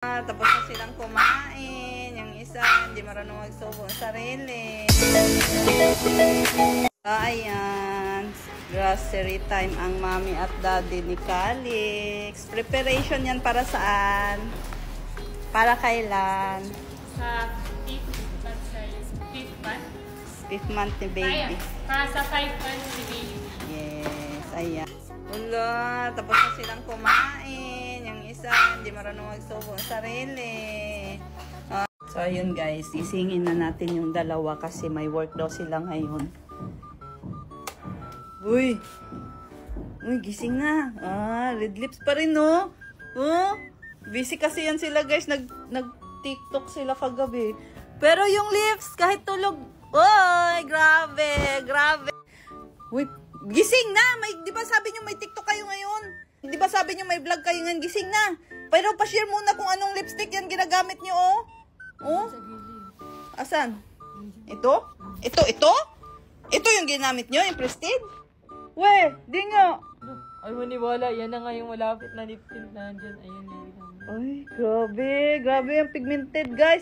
Tapos na silang kumain. Yung isa, hindi marunong magsubo ng sarili. Ayan. Grocery time ang mommy at daddy ni Calix. Preparation yan para saan? Para kailan? Sa 5th month. 5th month ni baby. Para sa 5 months ni baby. Yes, ayan. Wala, tapos na silang kumain. Yung isa, hindi marunong magsubo ng sarili. So, ayun guys, isingin na natin yung dalawa kasi may work daw sila ngayon. Uy! Uy, gising na. Red lips pa rin, no? Oh, busy kasi yan sila guys. Nag-TikTok sila kagabi. Pero yung lips, kahit tulog. Uy, grabe, grabe. Uy, gising na! Di ba sabi nyo may TikTok kayo ngayon? Di ba sabi nyo may vlog kayo ngayon? Gising na! Pero pa-share muna kung anong lipstick yan ginagamit nyo, oh. Oh? Asan? Ito? Ito? Ito yung ginamit nyo? Yung Prestige? Weh, di nga. Ay, maniwala. Yan na nga yung malapit na lip tint na dyan. Ayun yung ginamit. Ay, grabe. Grabe yung pigmented, guys.